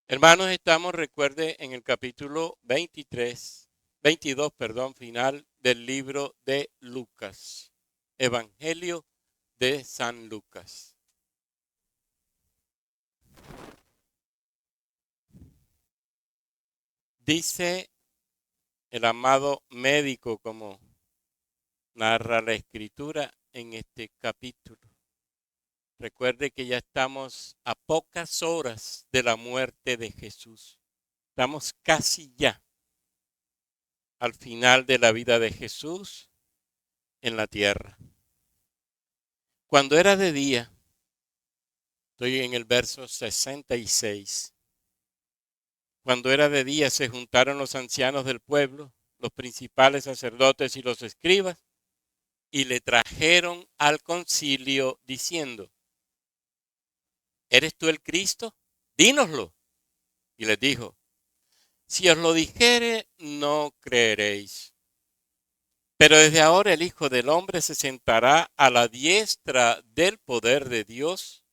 Hermanos, recuerde, en el capítulo 22, final del libro de Lucas. Evangelio de San Lucas. Dice el amado médico, como narra la escritura en este capítulo. Recuerde que ya estamos a pocas horas de la muerte de Jesús. Estamos casi ya al final de la vida de Jesús en la tierra. Cuando era de día, estoy en el verso 66. Cuando era de día se juntaron los ancianos del pueblo, los principales sacerdotes y los escribas, y le trajeron al concilio diciendo: ¿eres tú el Cristo? Dínoslo. Y les dijo: si os lo dijere, no creeréis. Pero desde ahora el Hijo del Hombre se sentará a la diestra del poder de Dios.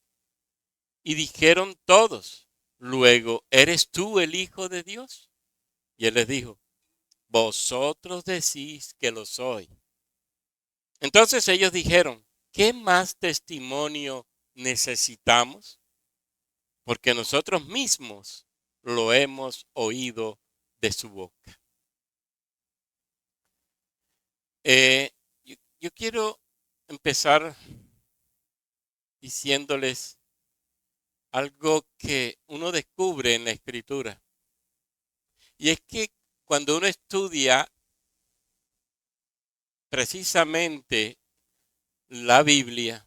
Y dijeron todos: luego, ¿eres tú el Hijo de Dios? Y él les dijo: vosotros decís que lo soy. Entonces ellos dijeron: ¿qué más testimonio necesitamos? Porque nosotros mismos lo hemos oído de su boca. Yo quiero empezar diciéndoles algo que uno descubre en la Escritura. Y es que cuando uno estudia precisamente la Biblia,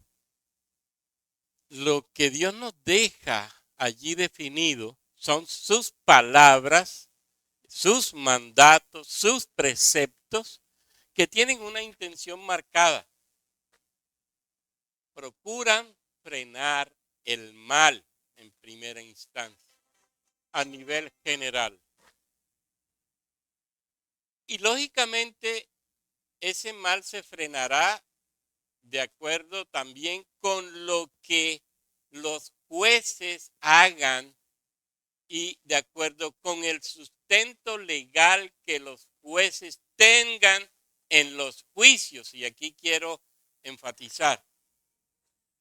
lo que Dios nos deja allí definido son sus palabras, sus mandatos, sus preceptos, que tienen una intención marcada. Procuran frenar el mal en primera instancia, a nivel general. Y lógicamente ese mal se frenará de acuerdo también con lo que los jueces hagan y de acuerdo con el sustento legal que los jueces tengan en los juicios. Y aquí quiero enfatizar,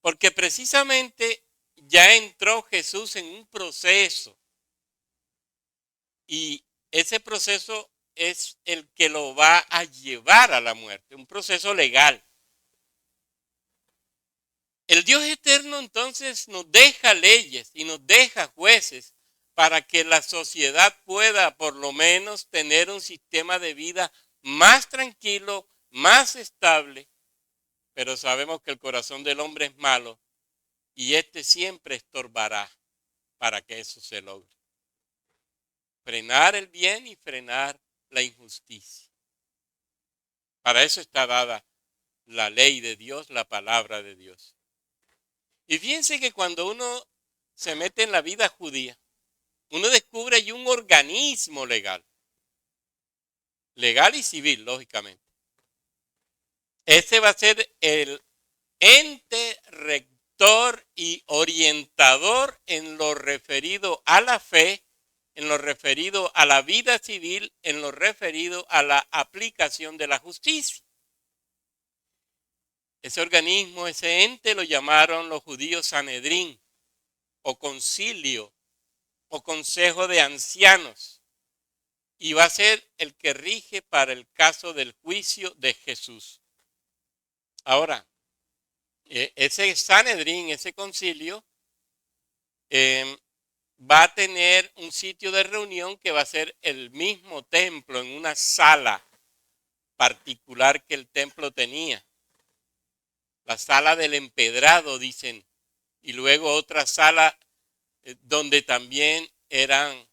porque precisamente ya entró Jesús en un proceso y ese proceso es el que lo va a llevar a la muerte, un proceso legal. El Dios eterno entonces nos deja leyes y nos deja jueces para que la sociedad pueda por lo menos tener un sistema de vida más tranquilo, más estable, pero sabemos que el corazón del hombre es malo y este siempre estorbará para que eso se logre. Frenar el bien y frenar la injusticia. Para eso está dada la ley de Dios, la palabra de Dios. Y fíjense que cuando uno se mete en la vida judía, uno descubre ahí un organismo legal y civil, lógicamente. Ese va a ser el ente rector y orientador en lo referido a la fe, en lo referido a la vida civil, en lo referido a la aplicación de la justicia. Ese organismo, ese ente lo llamaron los judíos Sanedrín o concilio o consejo de ancianos, y va a ser el que rige para el caso del juicio de Jesús. Ahora, ese Sanedrín, ese concilio, va a tener un sitio de reunión que va a ser el mismo templo, en una sala particular que el templo tenía. La sala del empedrado, dicen, y luego otra sala donde también eran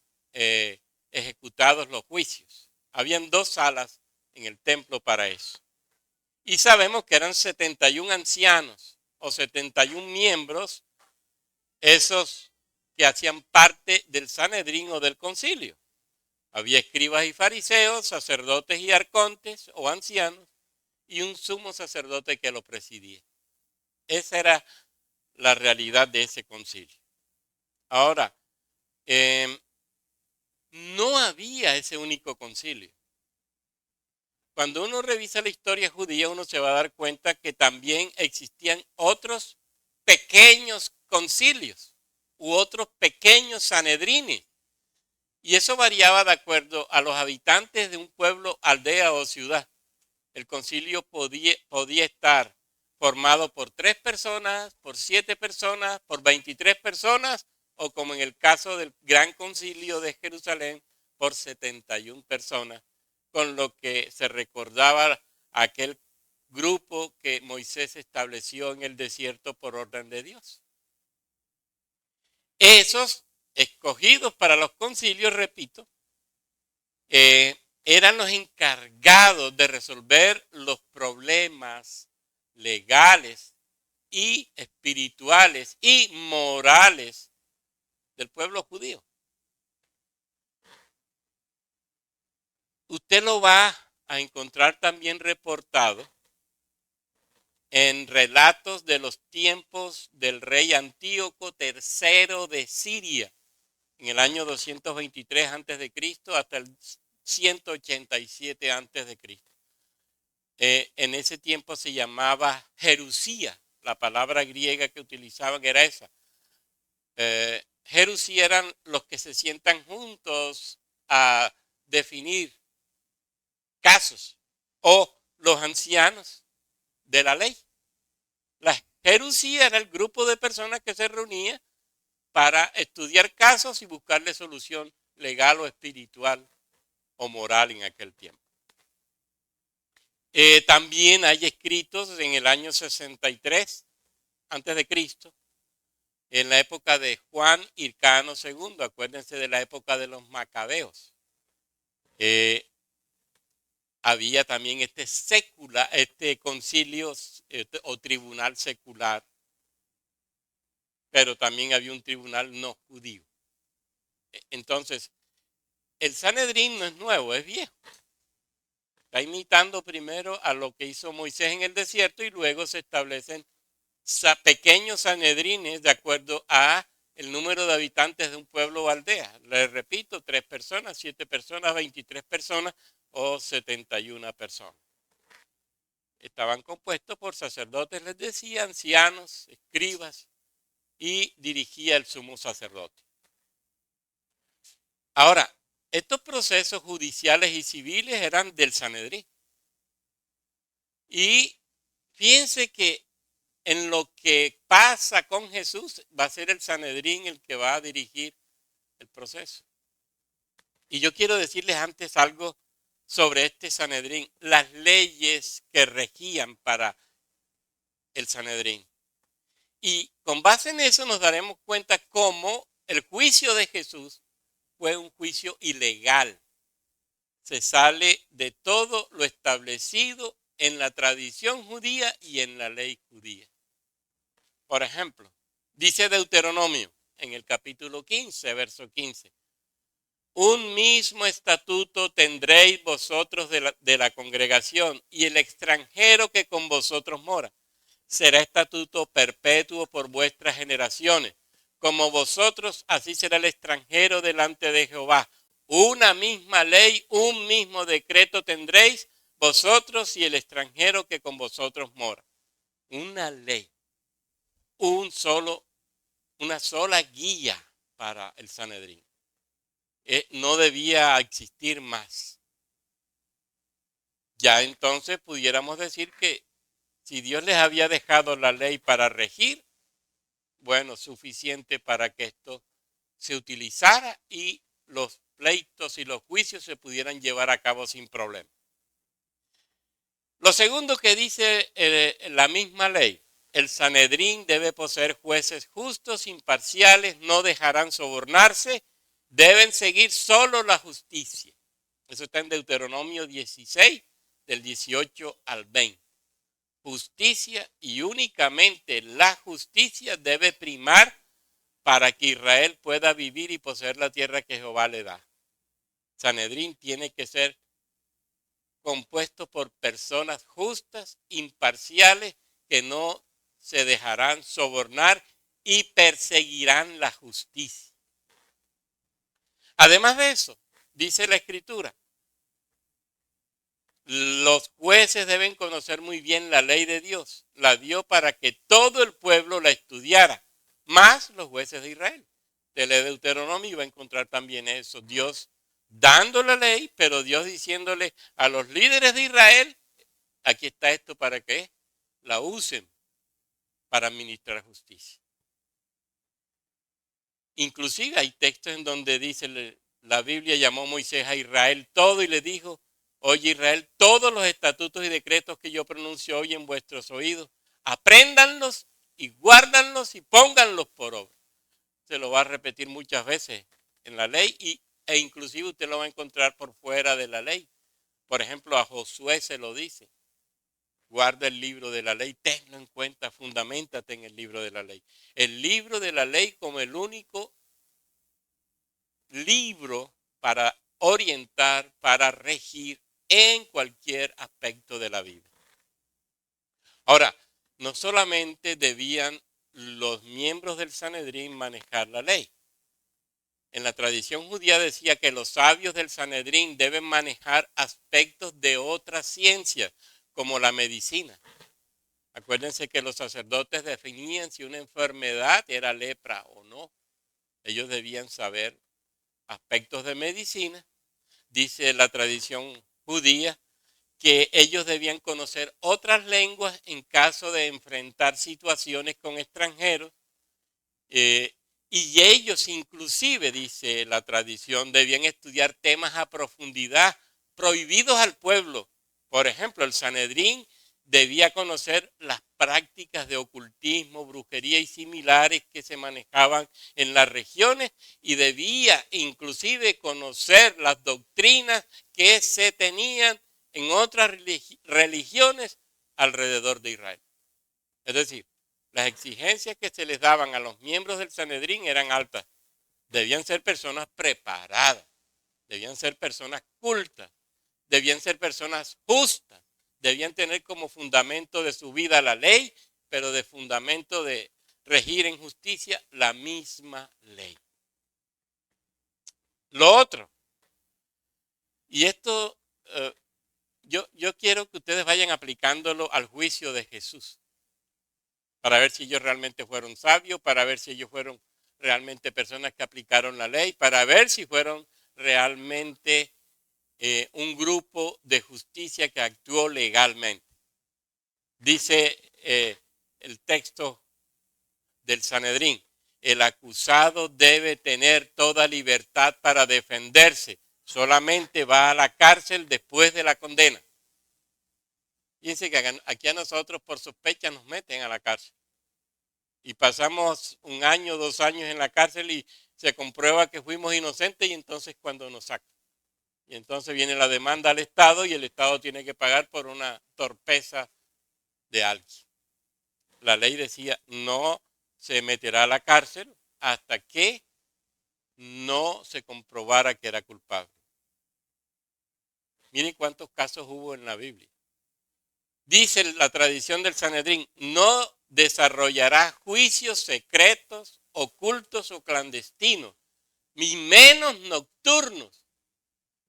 ejecutados los juicios. Habían dos salas en el templo para eso. Y sabemos que eran 71 ancianos o 71 miembros, esos que hacían parte del Sanedrín o del concilio. Había escribas y fariseos, sacerdotes y arcontes o ancianos, y un sumo sacerdote que lo presidía. Esa era la realidad de ese concilio. Ahora, no había ese único concilio. Cuando uno revisa la historia judía, uno se va a dar cuenta que también existían otros pequeños concilios u otros pequeños sanedrines. Y eso variaba de acuerdo a los habitantes de un pueblo, aldea o ciudad. El concilio podía estar formado por 3 personas, por 7 personas, por 23 personas, o como en el caso del Gran Concilio de Jerusalén, por 71 personas, con lo que se recordaba aquel grupo que Moisés estableció en el desierto por orden de Dios. Esos escogidos para los concilios, repito, eran los encargados de resolver los problemas legales y espirituales y morales del pueblo judío. Usted lo va a encontrar también reportado en relatos de los tiempos del rey Antíoco III de Siria, en el año 223 a.C. hasta el 187 a.C. En ese tiempo se llamaba Jerusía. La palabra griega que utilizaban era esa. Jerusía eran los que se sientan juntos a definir casos, o los ancianos de la ley. La Jerusía era el grupo de personas que se reunía para estudiar casos y buscarle solución legal o espiritual o moral en aquel tiempo. También hay escritos en el año 63 antes de Cristo, en la época de Juan Hircano II. Acuérdense de la época de los macabeos. Había también este concilio o tribunal secular, pero también había un tribunal no judío. Entonces, el Sanedrín no es nuevo, es viejo. Está imitando primero a lo que hizo Moisés en el desierto y luego se establecen pequeños sanedrines de acuerdo a el número de habitantes de un pueblo o aldea. Les repito, 3 personas, 7 personas, 23 personas o 71 personas. Estaban compuestos por sacerdotes, les decía, ancianos, escribas, y dirigía el sumo sacerdote. Ahora, estos procesos judiciales y civiles eran del Sanedrín. Y fíjense que en lo que pasa con Jesús va a ser el Sanedrín el que va a dirigir el proceso. Y yo quiero decirles antes algo sobre este Sanedrín, las leyes que regían para el Sanedrín. Y con base en eso nos daremos cuenta cómo el juicio de Jesús fue un juicio ilegal. Se sale de todo lo establecido en la tradición judía y en la ley judía. Por ejemplo, dice Deuteronomio en el capítulo 15, verso 15. Un mismo estatuto tendréis vosotros de la congregación y el extranjero que con vosotros mora. Será estatuto perpetuo por vuestras generaciones. Como vosotros, así será el extranjero delante de Jehová. Una misma ley, un mismo decreto tendréis vosotros y el extranjero que con vosotros mora. Una ley, una sola guía para el Sanedrín. No debía existir más. Ya entonces pudiéramos decir que si Dios les había dejado la ley para regir, bueno, suficiente para que esto se utilizara y los pleitos y los juicios se pudieran llevar a cabo sin problema. Lo segundo que dice la misma ley, el Sanedrín debe poseer jueces justos, imparciales, no dejarán sobornarse, deben seguir solo la justicia. Eso está en Deuteronomio 16, del 18 al 20. Justicia y únicamente la justicia debe primar para que Israel pueda vivir y poseer la tierra que Jehová le da. Sanedrín tiene que ser compuesto por personas justas, imparciales, que no se dejarán sobornar y perseguirán la justicia. Además de eso, Dice la Escritura, los jueces deben conocer muy bien la ley de Dios. La dio para que todo el pueblo la estudiara, más los jueces de Israel. De la Deuteronomio iba a encontrar también eso. Dios dando la ley, pero Dios diciéndole a los líderes de Israel, aquí está esto para que la usen para administrar justicia. Inclusive hay textos en donde dice la Biblia llamó a Moisés a Israel todo y le dijo, oye Israel, todos los estatutos y decretos que yo pronuncio hoy en vuestros oídos, apréndanlos y guárdanlos y pónganlos por obra. Se lo va a repetir muchas veces en la ley e inclusive usted lo va a encontrar por fuera de la ley. Por ejemplo, a Josué se lo dice. Guarda el libro de la ley, tenlo en cuenta, fundamentate en el libro de la ley. El libro de la ley como el único libro para orientar, para regir en cualquier aspecto de la vida. Ahora, no solamente debían los miembros del Sanedrín manejar la ley. En la tradición judía decía que los sabios del Sanedrín deben manejar aspectos de otras ciencias, como la medicina. Acuérdense que los sacerdotes definían si una enfermedad era lepra o no. Ellos debían saber aspectos de medicina. Dice la tradición judía que ellos debían conocer otras lenguas en caso de enfrentar situaciones con extranjeros. Y ellos inclusive, dice la tradición, debían estudiar temas a profundidad prohibidos al pueblo. Por ejemplo, el Sanedrín debía conocer las prácticas de ocultismo, brujería y similares que se manejaban en las regiones y debía inclusive conocer las doctrinas que se tenían en otras religiones alrededor de Israel. Es decir, las exigencias que se les daban a los miembros del Sanedrín eran altas. Debían ser personas preparadas, debían ser personas cultas, debían ser personas justas, debían tener como fundamento de su vida la ley, pero de fundamento de regir en justicia la misma ley. Lo otro, y esto yo quiero que ustedes vayan aplicándolo al juicio de Jesús, para ver si ellos realmente fueron sabios, para ver si ellos fueron realmente personas que aplicaron la ley, para ver si fueron realmente un grupo de justicia que actuó legalmente. Dice el texto del Sanedrín, el acusado debe tener toda libertad para defenderse, solamente va a la cárcel después de la condena. Fíjense que aquí a nosotros por sospecha nos meten a la cárcel. Y pasamos 1 año, 2 años en la cárcel y se comprueba que fuimos inocentes y entonces cuando nos sacan. Y entonces viene la demanda al Estado y el Estado tiene que pagar por una torpeza de alguien. La ley decía no se meterá a la cárcel hasta que no se comprobara que era culpable. Miren cuántos casos hubo en la Biblia. Dice la tradición del Sanedrín, no desarrollará juicios secretos, ocultos o clandestinos, ni menos nocturnos.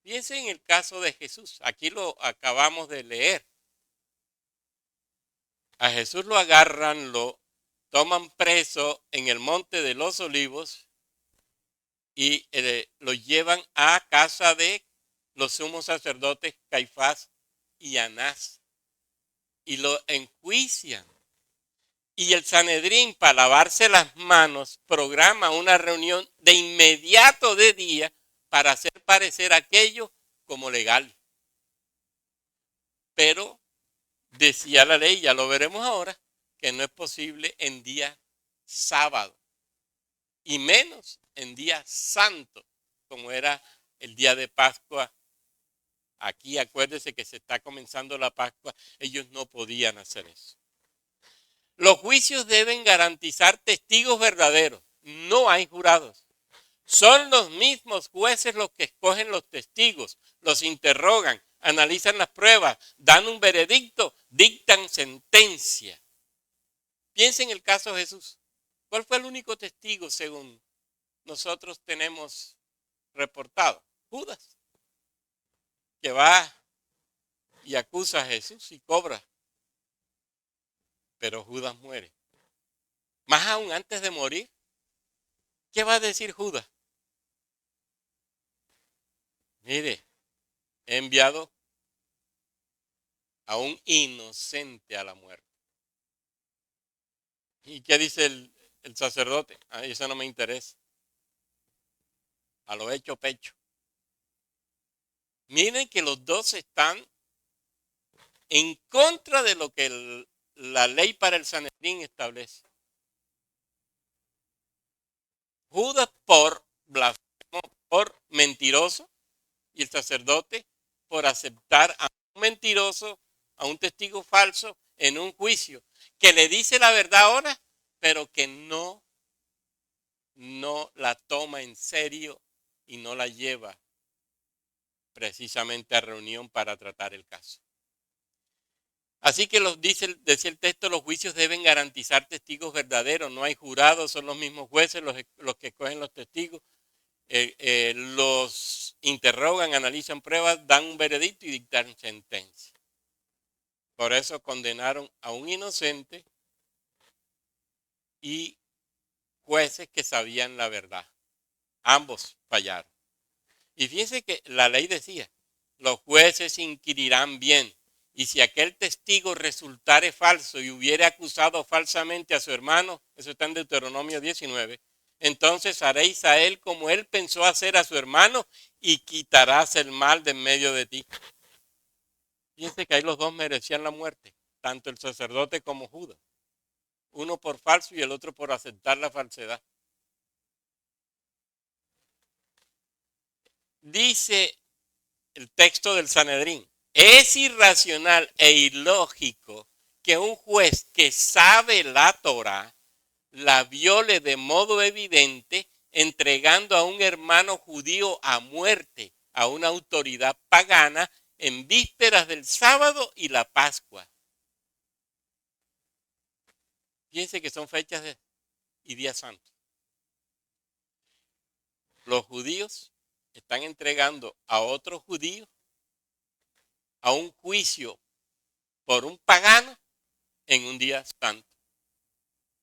Fíjense en el caso de Jesús, aquí lo acabamos de leer. A Jesús lo agarran, lo toman preso en el Monte de los Olivos y lo llevan a casa de los sumos sacerdotes Caifás y Anás. Y lo enjuician. Y el Sanedrín, para lavarse las manos, programa una reunión de inmediato de día para hacer parecer aquello como legal. Pero decía la ley, ya lo veremos ahora, que no es posible en día sábado. Y menos en día santo, como era el día de Pascua. Aquí acuérdese que se está comenzando la Pascua, ellos no podían hacer eso. Los juicios deben garantizar testigos verdaderos, no hay jurados. Son los mismos jueces los que escogen los testigos, los interrogan, analizan las pruebas, dan un veredicto, dictan sentencia. Piensen en el caso de Jesús. ¿Cuál fue el único testigo según nosotros tenemos reportado? Judas, que va y acusa a Jesús y cobra. Pero Judas muere. Más aún antes de morir, ¿qué va a decir Judas? Mire, he enviado a un inocente a la muerte. ¿Y qué dice el sacerdote? A eso no me interesa. A lo hecho pecho. Miren que los dos están en contra de lo que la ley para el Sanedrín establece. Judas por blasfemo, por mentiroso, y el sacerdote por aceptar a un mentiroso, a un testigo falso en un juicio, que le dice la verdad ahora, pero que no la toma en serio y no la lleva precisamente a reunión para tratar el caso. Así que decía el texto, los juicios deben garantizar testigos verdaderos. No hay jurados, son los mismos jueces los que escogen los testigos. Los interrogan, analizan pruebas, dan un veredicto y dictan sentencia. Por eso condenaron a un inocente y jueces que sabían la verdad. Ambos fallaron. Y fíjense que la ley decía, los jueces inquirirán bien, y si aquel testigo resultare falso y hubiere acusado falsamente a su hermano, eso está en Deuteronomio 19, entonces haréis a él como él pensó hacer a su hermano y quitarás el mal de en medio de ti. Fíjense que ahí los dos merecían la muerte, tanto el sacerdote como Judas. Uno por falso y el otro por aceptar la falsedad. Dice el texto del Sanedrín, es irracional e ilógico que un juez que sabe la Torá la viole de modo evidente, entregando a un hermano judío a muerte a una autoridad pagana en vísperas del sábado y la Pascua. Fíjense que son fechas y días santos. Los judíos están entregando a otros judíos a un juicio por un pagano en un día santo.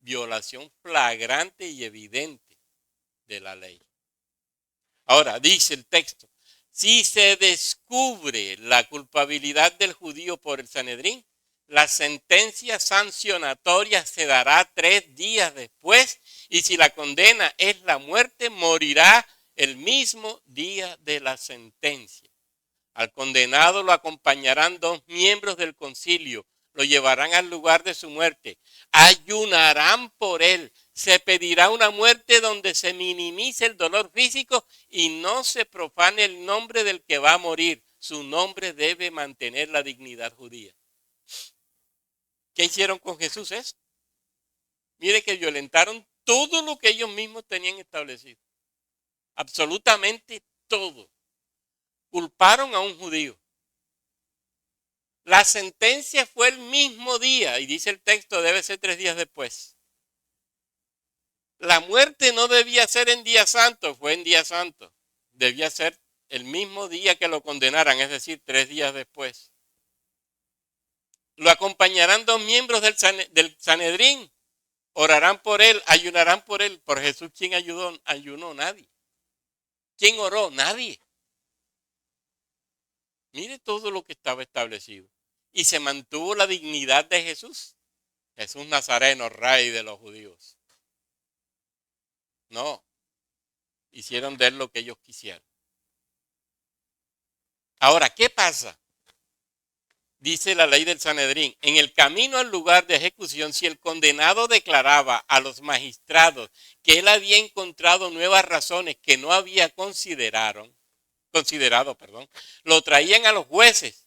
Violación flagrante y evidente de la ley. Ahora, dice el texto, si se descubre la culpabilidad del judío por el Sanedrín, la sentencia sancionatoria se dará 3 días después, y si la condena es la muerte, morirá el mismo día de la sentencia. Al condenado lo acompañarán 2 miembros del concilio, lo llevarán al lugar de su muerte, ayunarán por él, se pedirá una muerte donde se minimice el dolor físico y no se profane el nombre del que va a morir. Su nombre debe mantener la dignidad judía. ¿Qué hicieron con Jesús? Mire que violentaron todo lo que ellos mismos tenían establecido. Absolutamente todo. Culparon a un judío. La sentencia fue el mismo día, y dice el texto, debe ser 3 días después. La muerte no debía ser en día santo, fue en día santo. Debía ser el mismo día que lo condenaran, es decir, 3 días después. Lo acompañarán 2 miembros del Sanedrín, orarán por él, ayunarán por él. Por Jesús, ¿quién ayunó? Nadie. ¿Quién oró? Nadie. Mire todo lo que estaba establecido. Y se mantuvo la dignidad de Jesús. Jesús Nazareno, rey de los judíos. No. Hicieron de él lo que ellos quisieron. Ahora, ¿qué pasa? Dice la ley del Sanedrín, en el camino al lugar de ejecución, si el condenado declaraba a los magistrados que él había encontrado nuevas razones que no había considerado, lo traían a los jueces.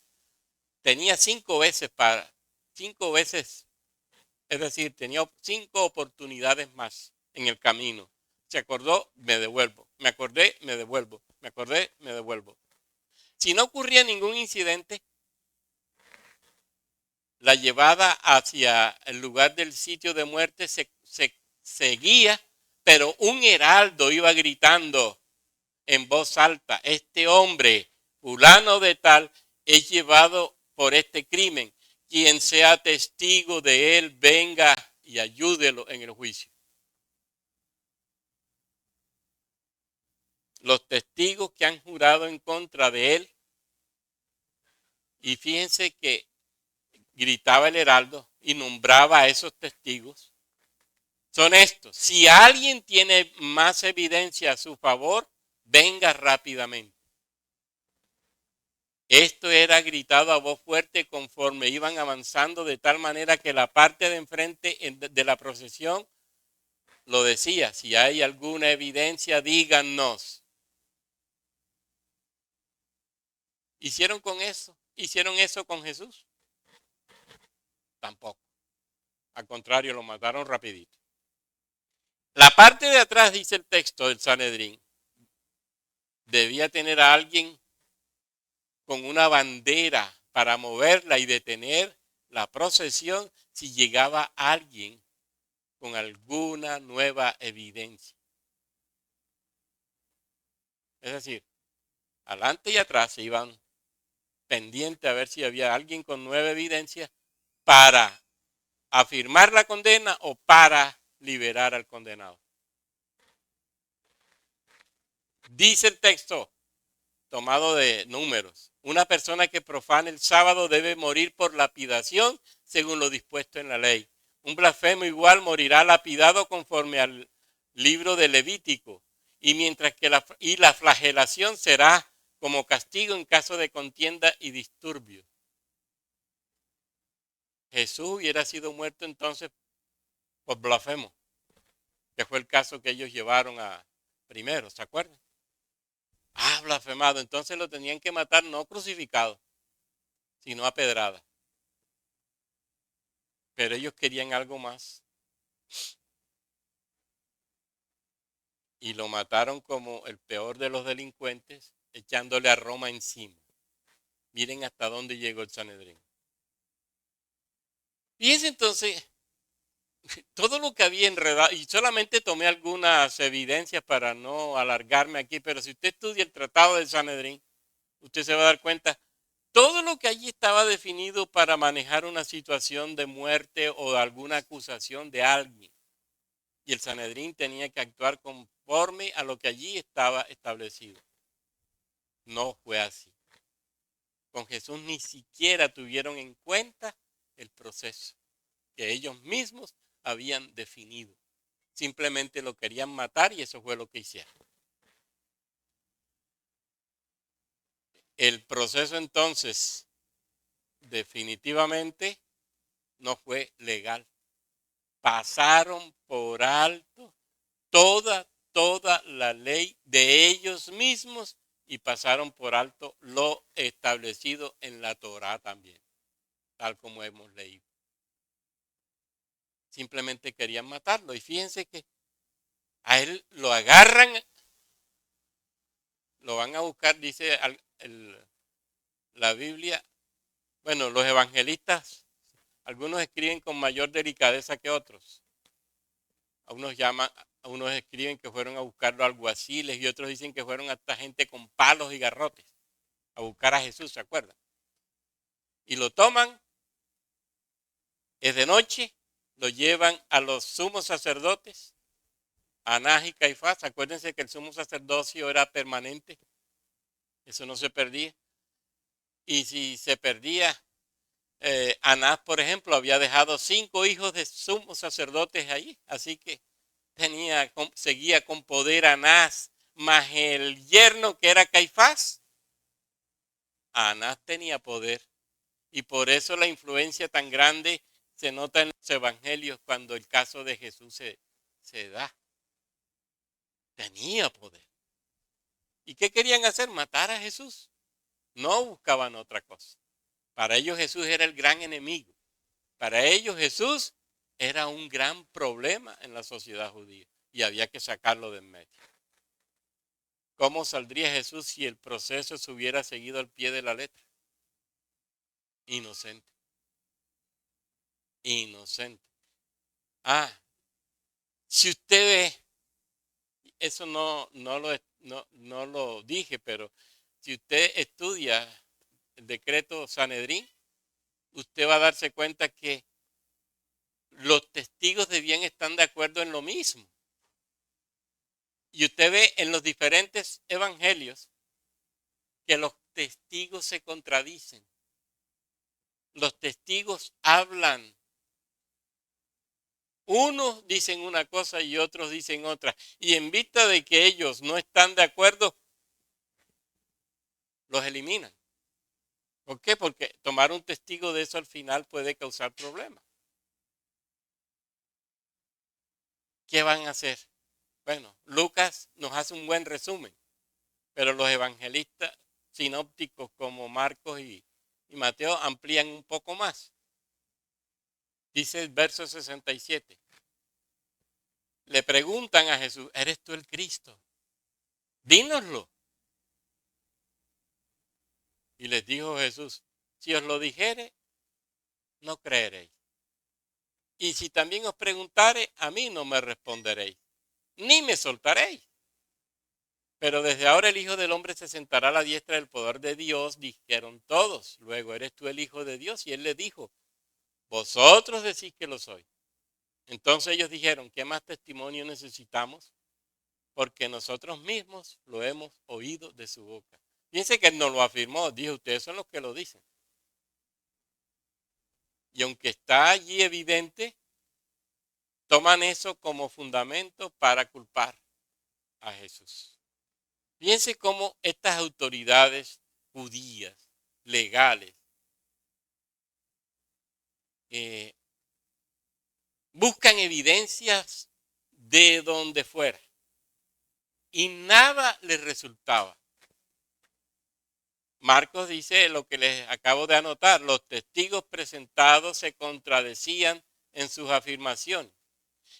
Tenía 5 veces, es decir, tenía 5 oportunidades más en el camino. Se acordó, me devuelvo. Me acordé, me devuelvo. Me acordé, me devuelvo. Si no ocurría ningún incidente, la llevada hacia el lugar del sitio de muerte se seguía, pero un heraldo iba gritando, en voz alta, este hombre, fulano de tal, es llevado por este crimen. Quien sea testigo de él, venga y ayúdelo en el juicio. Los testigos que han jurado en contra de él, y fíjense que gritaba el heraldo y nombraba a esos testigos, son estos. Si alguien tiene más evidencia a su favor, venga rápidamente. Esto era gritado a voz fuerte conforme iban avanzando, de tal manera que la parte de enfrente de la procesión lo decía: si hay alguna evidencia, díganos. ¿Hicieron eso con Jesús? Tampoco. Al contrario, lo mataron rapidito. La parte de atrás, dice el texto del Sanedrín, debía tener a alguien con una bandera para moverla y detener la procesión si llegaba alguien con alguna nueva evidencia. Es decir, adelante y atrás se iban pendientes a ver si había alguien con nueva evidencia para afirmar la condena o para liberar al condenado. Dice el texto, tomado de Números: una persona que profane el sábado debe morir por lapidación según lo dispuesto en la ley. Un blasfemo igual morirá lapidado conforme al libro de Levítico, y mientras que la flagelación será como castigo en caso de contienda y disturbio. Jesús hubiera sido muerto entonces por blasfemo, que fue el caso que ellos llevaron a primero, ¿se acuerdan? Blasfemado. Entonces lo tenían que matar no crucificado, sino a pedrada. Pero ellos querían algo más. Y lo mataron como el peor de los delincuentes, echándole a Roma encima. Miren hasta dónde llegó el Sanedrín. Fíjense entonces todo lo que había enredado, y solamente tomé algunas evidencias para no alargarme aquí, pero si usted estudia el Tratado del Sanedrín, usted se va a dar cuenta todo lo que allí estaba definido para manejar una situación de muerte o de alguna acusación de alguien. Y el Sanedrín tenía que actuar conforme a lo que allí estaba establecido. No fue así. Con Jesús ni siquiera tuvieron en cuenta el proceso que ellos mismos habían definido. Simplemente lo querían matar y eso fue lo que hicieron. El proceso entonces definitivamente no fue legal. Pasaron por alto toda la ley de ellos mismos y pasaron por alto lo establecido en la Torá también, tal como hemos leído. Simplemente querían matarlo y fíjense que a él lo agarran, lo van a buscar, dice la Biblia. Bueno, los evangelistas, algunos escriben con mayor delicadeza que otros. A unos escriben que fueron a buscarlo a alguaciles y otros dicen que fueron hasta gente con palos y garrotes a buscar a Jesús, ¿se acuerdan? Y lo toman, es de noche, lo llevan a los sumos sacerdotes, Anás y Caifás. Acuérdense que el sumo sacerdocio era permanente, eso no se perdía. Y si se perdía, Anás, por ejemplo, había dejado 5 hijos de sumos sacerdotes allí, así que seguía con poder Anás, más el yerno que era Caifás. Anás tenía poder y por eso la influencia tan grande se nota en los evangelios cuando el caso de Jesús se da. Tenía poder. ¿Y qué querían hacer? Matar a Jesús. No buscaban otra cosa. Para ellos Jesús era el gran enemigo. Para ellos Jesús era un gran problema en la sociedad judía y había que sacarlo de en medio. ¿Cómo saldría Jesús si el proceso se hubiera seguido al pie de la letra? Inocente. Inocente. Si usted ve, eso no lo dije, pero si usted estudia el decreto Sanedrín, usted va a darse cuenta que los testigos de bien están de acuerdo en lo mismo. Y usted ve en los diferentes evangelios que los testigos se contradicen. Los testigos hablan. Unos dicen una cosa y otros dicen otra. Y en vista de que ellos no están de acuerdo, los eliminan. ¿Por qué? Porque tomar un testigo de eso al final puede causar problemas. ¿Qué van a hacer? Bueno, Lucas nos hace un buen resumen, pero los evangelistas sinópticos como Marcos y Mateo amplían un poco más. Dice el verso 67. Le preguntan a Jesús, ¿eres tú el Cristo? Dínoslo. Y les dijo Jesús, si os lo dijere, no creeréis. Y si también os preguntare, a mí no me responderéis, ni me soltaréis. Pero desde ahora el Hijo del Hombre se sentará a la diestra del poder de Dios, dijeron todos. Luego, ¿eres tú el Hijo de Dios? Y él le dijo, vosotros decís que lo soy. Entonces ellos dijeron, ¿qué más testimonio necesitamos? Porque nosotros mismos lo hemos oído de su boca. Fíjense que él no lo afirmó, dijo, ustedes son los que lo dicen. Y aunque está allí evidente, toman eso como fundamento para culpar a Jesús. Fíjense cómo estas autoridades judías, legales, buscan evidencias de donde fuera y nada les resultaba. Marcos dice lo que les acabo de anotar, los testigos presentados se contradecían en sus afirmaciones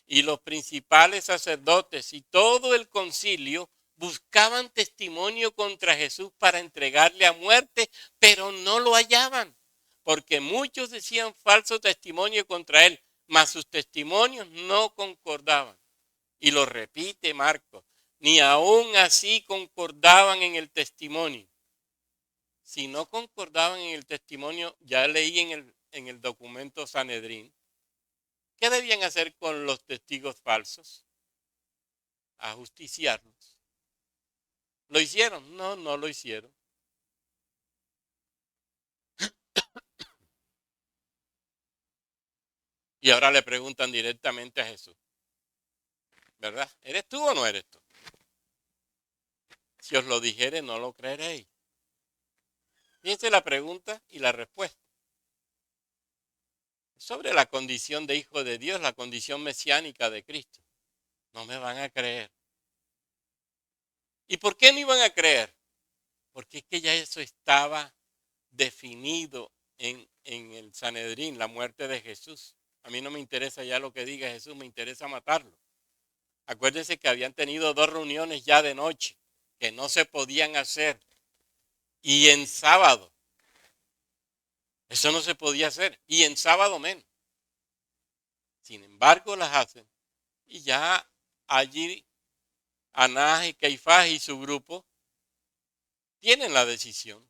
y los principales sacerdotes y todo el concilio buscaban testimonio contra Jesús para entregarle a muerte, pero no lo hallaban, porque muchos decían falso testimonio contra él, mas sus testimonios no concordaban. Y lo repite Marcos, ni aún así concordaban en el testimonio. Si no concordaban en el testimonio, ya leí en el documento Sanedrín, ¿qué debían hacer con los testigos falsos? Ajusticiarlos. ¿Lo hicieron? No, no lo hicieron. Y ahora le preguntan directamente a Jesús, ¿verdad? ¿Eres tú o no eres tú? Si os lo dijere, no lo creeréis. Fíjense la pregunta y la respuesta. Sobre la condición de hijo de Dios, la condición mesiánica de Cristo. No me van a creer. ¿Y por qué no iban a creer? Porque es que ya eso estaba definido en el Sanedrín, la muerte de Jesús. A mí no me interesa ya lo que diga Jesús, me interesa matarlo. Acuérdense que habían tenido 2 reuniones ya de noche, que no se podían hacer. Y en sábado, eso no se podía hacer. Y en sábado menos. Sin embargo, las hacen. Y ya allí Anás y Caifás y su grupo tienen la decisión.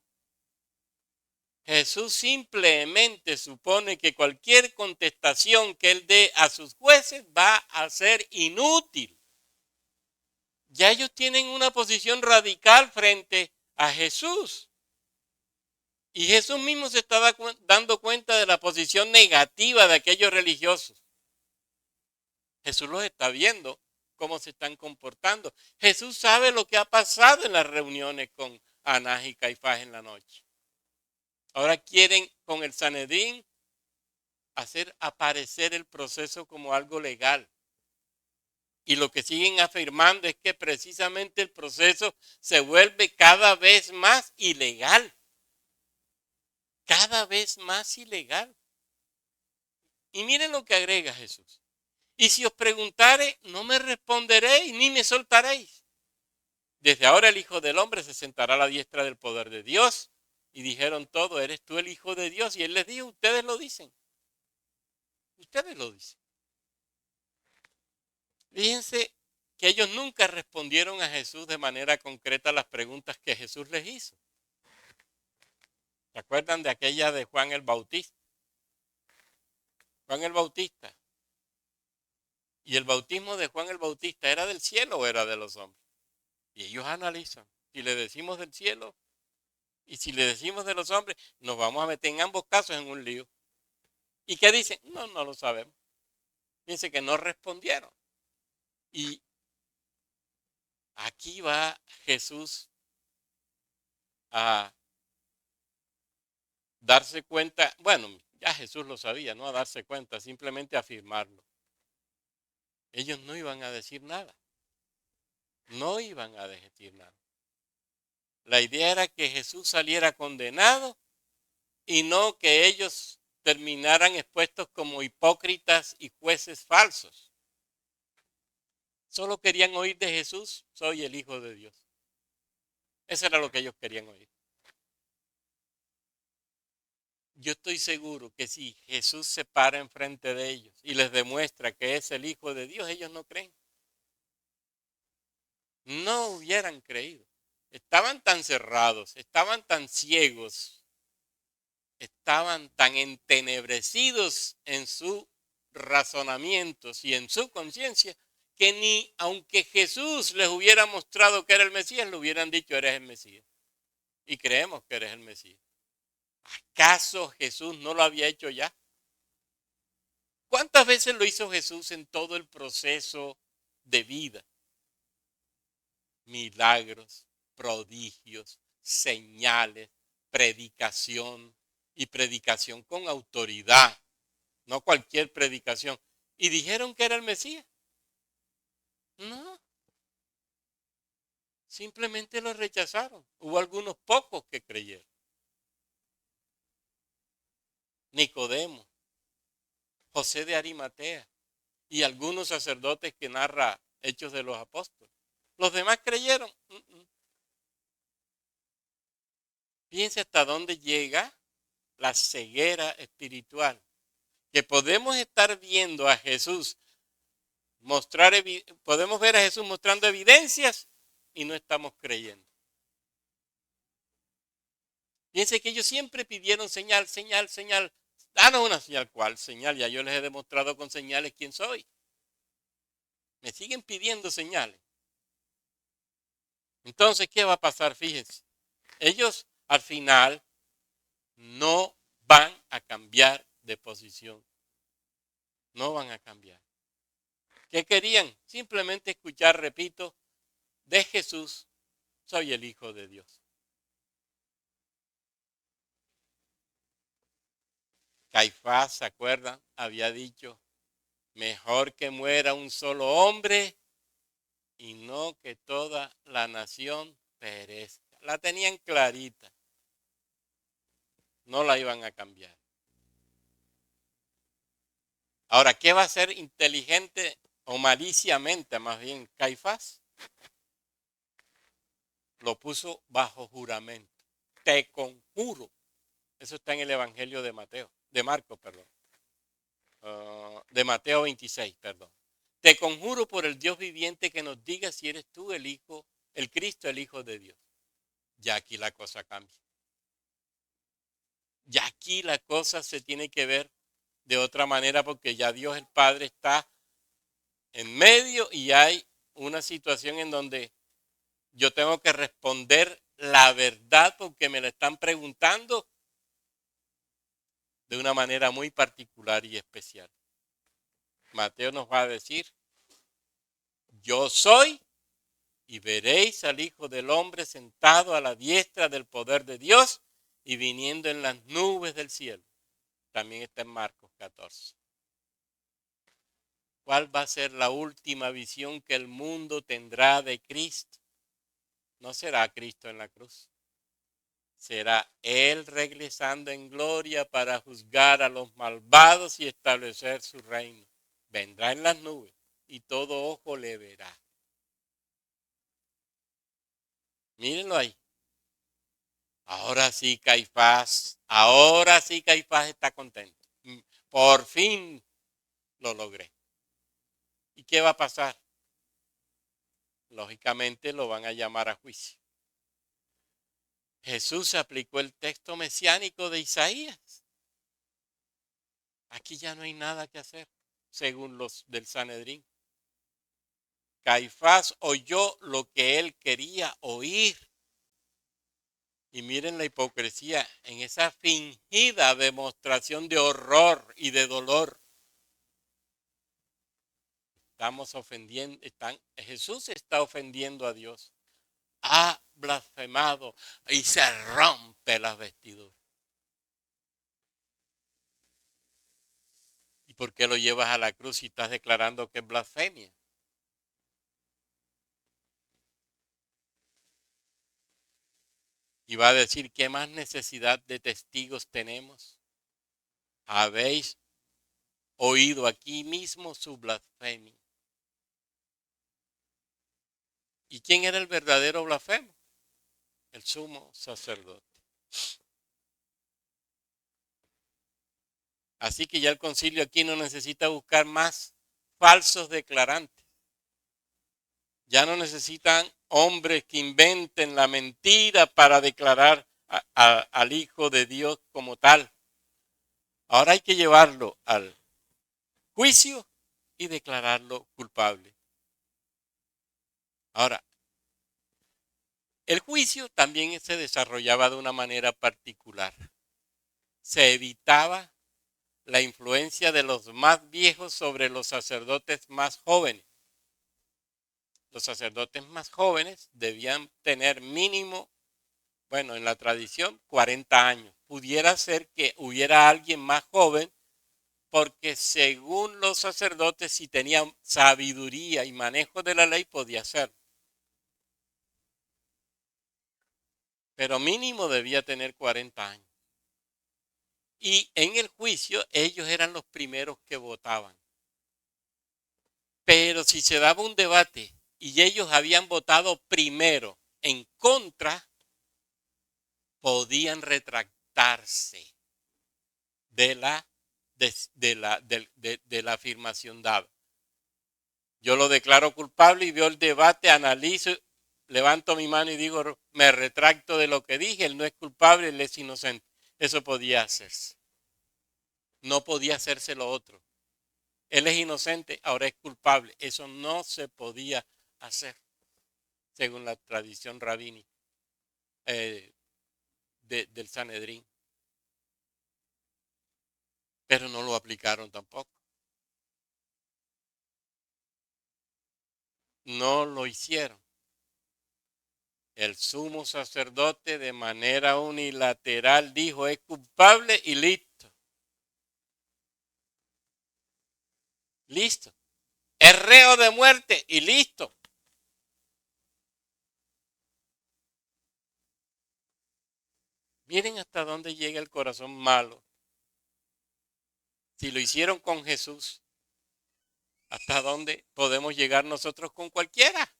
Jesús simplemente supone que cualquier contestación que él dé a sus jueces va a ser inútil. Ya ellos tienen una posición radical frente a Jesús. Y Jesús mismo se estaba dando cuenta de la posición negativa de aquellos religiosos. Jesús los está viendo cómo se están comportando. Jesús sabe lo que ha pasado en las reuniones con Anás y Caifás en la noche. Ahora quieren con el Sanedrín hacer aparecer el proceso como algo legal. Y lo que siguen afirmando es que precisamente el proceso se vuelve cada vez más ilegal. Cada vez más ilegal. Y miren lo que agrega Jesús. Y si os preguntare, no me responderéis ni me soltaréis. Desde ahora el Hijo del Hombre se sentará a la diestra del poder de Dios. Y dijeron todo, ¿eres tú el Hijo de Dios? Y él les dijo, ustedes lo dicen. Ustedes lo dicen. Fíjense que ellos nunca respondieron a Jesús de manera concreta a las preguntas que Jesús les hizo. ¿Se acuerdan de aquella de Juan el Bautista? Juan el Bautista. ¿Y el bautismo de Juan el Bautista era del cielo o era de los hombres? Y ellos analizan. Si le decimos del cielo y si le decimos de los hombres, nos vamos a meter en ambos casos en un lío. ¿Y qué dicen? No, no lo sabemos. Fíjense que no respondieron. Y aquí va Jesús a darse cuenta, bueno, ya Jesús lo sabía, no a darse cuenta, simplemente a afirmarlo. Ellos no iban a decir nada. No iban a decir nada. La idea era que Jesús saliera condenado y no que ellos terminaran expuestos como hipócritas y jueces falsos. Solo querían oír de Jesús, soy el Hijo de Dios. Eso era lo que ellos querían oír. Yo estoy seguro que si Jesús se para enfrente de ellos y les demuestra que es el Hijo de Dios, ellos no creen. No hubieran creído. Estaban tan cerrados, estaban tan ciegos, estaban tan entenebrecidos en sus razonamientos y en su conciencia, que ni aunque Jesús les hubiera mostrado que era el Mesías, le hubieran dicho eres el Mesías. Y creemos que eres el Mesías. ¿Acaso Jesús no lo había hecho ya? ¿Cuántas veces lo hizo Jesús en todo el proceso de vida? Milagros, prodigios, señales, predicación y predicación con autoridad, no cualquier predicación. ¿Y dijeron que era el Mesías? No, simplemente lo rechazaron. Hubo algunos pocos que creyeron. Nicodemo, José de Arimatea y algunos sacerdotes que narra Hechos de los Apóstoles. Los demás creyeron. Fíjense hasta dónde llega la ceguera espiritual. Que podemos estar viendo a Jesús podemos ver a Jesús mostrando evidencias y no estamos creyendo. Fíjense que ellos siempre pidieron señal, señal, señal. Danos una señal. ¿Cuál señal? Ya yo les he demostrado con señales quién soy. Me siguen pidiendo señales. Entonces, ¿qué va a pasar? Fíjense. Ellos al final no van a cambiar de posición. No van a cambiar. ¿Qué querían? Simplemente escuchar, repito, de Jesús, soy el Hijo de Dios. Caifás, ¿se acuerdan? Había dicho, mejor que muera un solo hombre y no que toda la nación perezca. La tenían clarita. No la iban a cambiar. Ahora, ¿qué va a hacer inteligente o maliciamente, más bien, Caifás? Lo puso bajo juramento. Te conjuro. Eso está en el Evangelio de Mateo, de Marcos, perdón. De Mateo 26, perdón. Te conjuro por el Dios viviente que nos diga si eres tú el Hijo, el Cristo, el Hijo de Dios. Ya aquí la cosa cambia. Ya aquí la cosa se tiene que ver de otra manera porque ya Dios el Padre está en medio y hay una situación en donde yo tengo que responder la verdad porque me la están preguntando de una manera muy particular y especial. Mateo nos va a decir, yo soy y veréis al Hijo del Hombre sentado a la diestra del poder de Dios y viniendo en las nubes del cielo. También está en Marcos 14. ¿Cuál va a ser la última visión que el mundo tendrá de Cristo? No será Cristo en la cruz. Será Él regresando en gloria para juzgar a los malvados y establecer su reino. Vendrá en las nubes y todo ojo le verá. Mírenlo ahí. Ahora sí Caifás está contento. Por fin lo logré. ¿Y qué va a pasar? lógicamente lo van a llamar a juicio. Jesús aplicó el texto mesiánico de Isaías. Aquí ya no hay nada que hacer, según los del Sanedrín. Caifás oyó lo que él quería oír. Y miren la hipocresía en esa fingida demostración de horror y de dolor. Estamos ofendiendo, Jesús está ofendiendo a Dios. Ha blasfemado y se rompe las vestiduras. ¿Y por qué lo llevas a la cruz si estás declarando que es blasfemia? Y va a decir, ¿qué más necesidad de testigos tenemos? Habéis oído aquí mismo su blasfemia. ¿Y quién era el verdadero blasfemo? El sumo sacerdote. Así que ya el concilio aquí no necesita buscar más falsos declarantes. Ya no necesitan hombres que inventen la mentira para declarar al Hijo de Dios como tal. Ahora hay que llevarlo al juicio y declararlo culpable. Ahora, el juicio también se desarrollaba de una manera particular. Se evitaba la influencia de los más viejos sobre los sacerdotes más jóvenes. Los sacerdotes más jóvenes debían tener mínimo, bueno, en la tradición, 40 años. Pudiera ser que hubiera alguien más joven, porque según los sacerdotes, si tenían sabiduría y manejo de la ley, podía ser. Pero mínimo debía tener 40 años. Y en el juicio ellos eran los primeros que votaban. Pero si se daba un debate y ellos habían votado primero en contra, podían retractarse de la afirmación dada. Yo lo declaro culpable y veo el debate, analizo, levanto mi mano y digo, me retracto de lo que dije, él no es culpable, él es inocente. Eso podía hacerse. No podía hacerse lo otro. Él es inocente, ahora es culpable. Eso no se podía hacer, según la tradición rabínica del Sanedrín. Pero no lo aplicaron tampoco. No lo hicieron. El sumo sacerdote de manera unilateral dijo, es culpable y listo. Listo. Es reo de muerte y listo. Miren hasta dónde llega el corazón malo. Si lo hicieron con Jesús, ¿hasta dónde podemos llegar nosotros con cualquiera?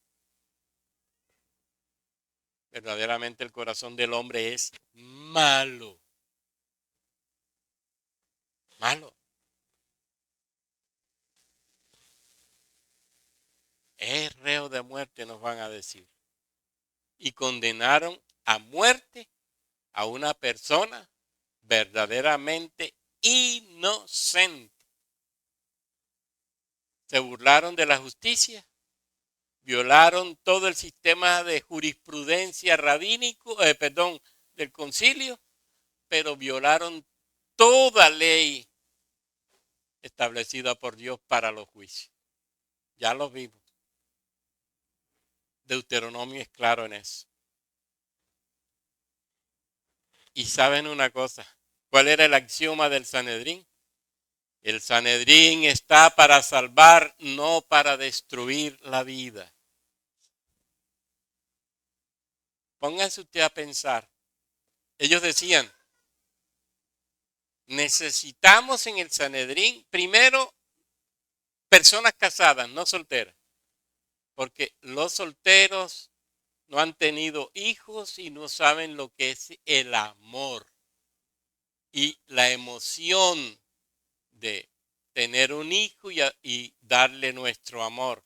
Verdaderamente el corazón del hombre es malo. Malo. Es reo de muerte, nos van a decir. Y condenaron a muerte a una persona verdaderamente inocente. Se burlaron de la justicia, violaron todo el sistema de jurisprudencia rabínico, del concilio, pero violaron toda ley establecida por Dios para los juicios. Ya lo vimos. Deuteronomio es claro en eso. Y saben una cosa, ¿cuál era el axioma del Sanedrín? El Sanedrín está para salvar, no para destruir la vida. Póngase usted a pensar. Ellos decían, necesitamos en el Sanedrín, primero, personas casadas, no solteras. Porque los solteros no han tenido hijos y no saben lo que es el amor. Y la emoción de tener un hijo y darle nuestro amor.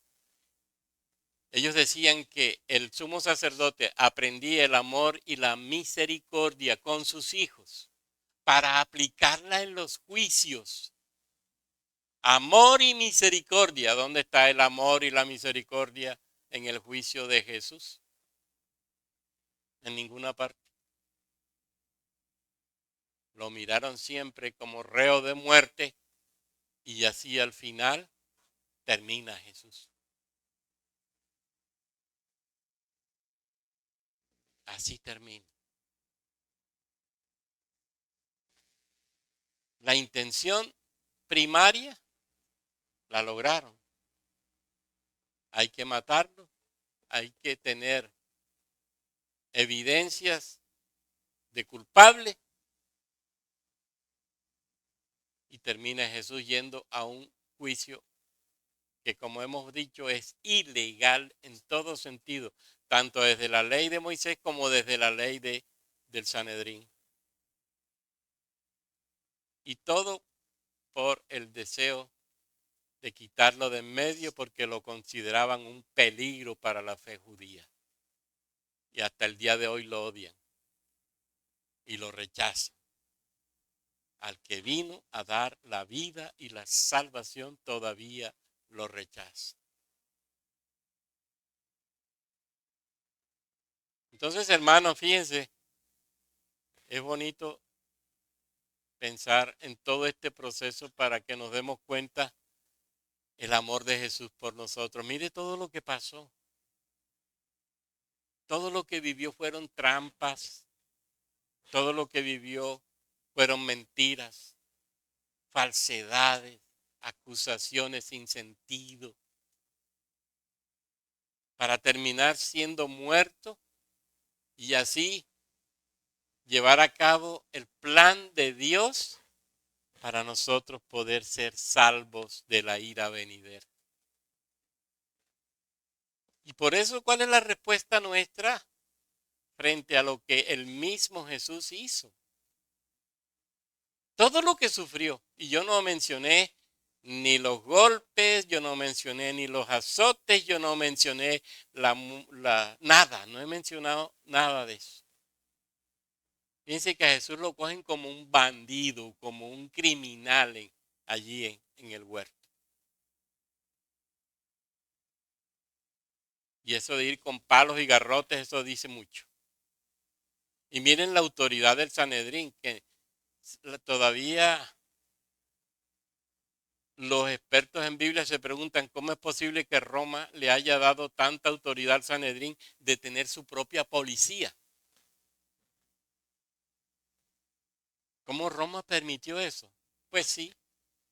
Ellos decían que el sumo sacerdote aprendía el amor y la misericordia con sus hijos para aplicarla en los juicios. Amor y misericordia. ¿Dónde está el amor y la misericordia en el juicio de Jesús? En ninguna parte. Lo miraron siempre como reo de muerte y así al final termina Jesús. Así termina. La intención primaria la lograron. Hay que matarlo, hay que tener evidencias de culpable y termina Jesús yendo a un juicio que, como hemos dicho, es ilegal en todo sentido, tanto desde la ley de Moisés como desde la ley del Sanedrín. Y todo por el deseo de quitarlo de en medio porque lo consideraban un peligro para la fe judía. Y hasta el día de hoy lo odian y lo rechazan. Al que vino a dar la vida y la salvación todavía lo rechaza. Entonces, hermanos, fíjense, es bonito pensar en todo este proceso para que nos demos cuenta el amor de Jesús por nosotros. Mire todo lo que pasó. Todo lo que vivió fueron trampas. Todo lo que vivió fueron mentiras, falsedades, acusaciones sin sentido. Para terminar siendo muerto y así llevar a cabo el plan de Dios para nosotros poder ser salvos de la ira venidera. Y por eso, ¿cuál es la respuesta nuestra frente a lo que el mismo Jesús hizo? Todo lo que sufrió, y yo no mencioné ni los golpes, yo no mencioné ni los azotes, yo no mencioné nada, no he mencionado nada de eso. Fíjense que a Jesús lo cogen como un bandido, como un criminal allí en el huerto. Y eso de ir con palos y garrotes, eso dice mucho. Y miren la autoridad del Sanedrín, que todavía los expertos en Biblia se preguntan cómo es posible que Roma le haya dado tanta autoridad al Sanedrín de tener su propia policía. ¿Cómo Roma permitió eso? Pues sí,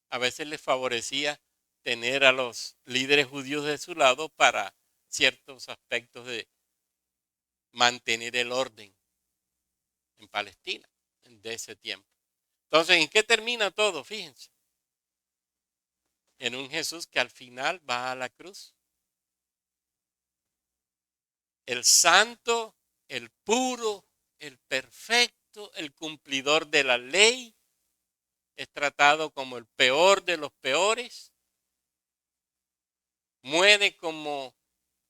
a veces les favorecía tener a los líderes judíos de su lado para ciertos aspectos de mantener el orden en Palestina de ese tiempo. Entonces, ¿en qué termina todo? Fíjense. En un Jesús que al final va a la cruz. El santo, el puro, el perfecto, el cumplidor de la ley, es tratado como el peor de los peores. Muere como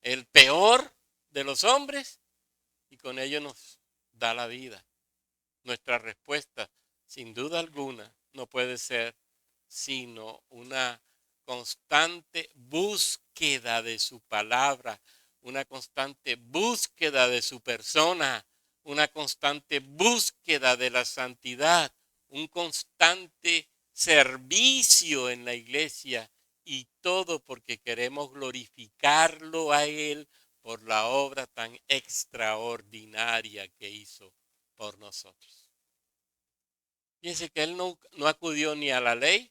el peor de los hombres y con ello nos da la vida. Nuestra respuesta, sin duda alguna, no puede ser sino una constante búsqueda de su palabra, una constante búsqueda de su persona, una constante búsqueda de la santidad, un constante servicio en la iglesia y todo porque queremos glorificarlo a Él por la obra tan extraordinaria que hizo por nosotros. Fíjense que Él no acudió ni a la ley,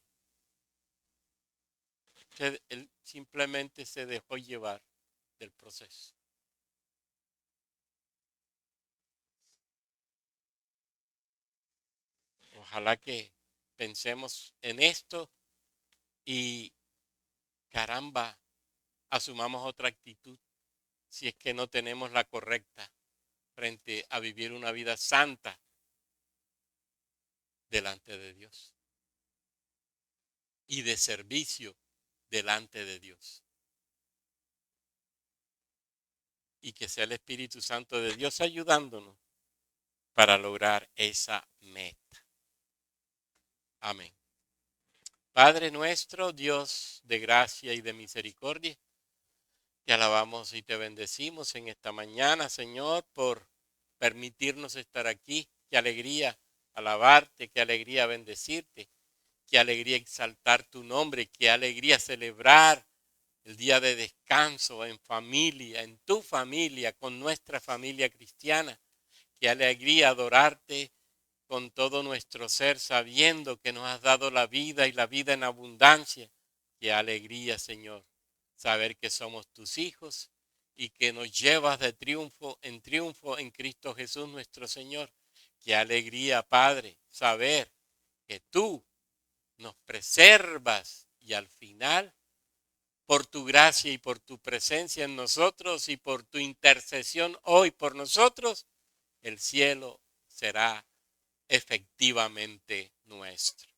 él simplemente se dejó llevar del proceso. Ojalá que pensemos en esto y caramba, asumamos otra actitud si es que no tenemos la correcta frente a vivir una vida santa delante de Dios y de servicio delante de Dios. y que sea el Espíritu Santo de Dios ayudándonos para lograr esa meta. Amén. Padre nuestro, Dios de gracia y de misericordia, te alabamos y te bendecimos en esta mañana, Señor, por permitirnos estar aquí. Qué alegría alabarte, qué alegría bendecirte, qué alegría exaltar tu nombre, qué alegría celebrar el día de descanso en familia, en tu familia, con nuestra familia cristiana. Qué alegría adorarte con todo nuestro ser, sabiendo que nos has dado la vida y la vida en abundancia. Qué alegría, Señor, saber que somos tus hijos y que nos llevas de triunfo en Cristo Jesús nuestro Señor. Qué alegría, Padre, saber que tú nos preservas y al final, por tu gracia y por tu presencia en nosotros y por tu intercesión hoy por nosotros, el cielo será efectivamente nuestro.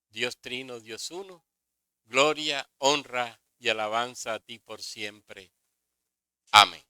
Dios Trino, Dios Uno, gloria, honra y alabanza a ti por siempre. Amén.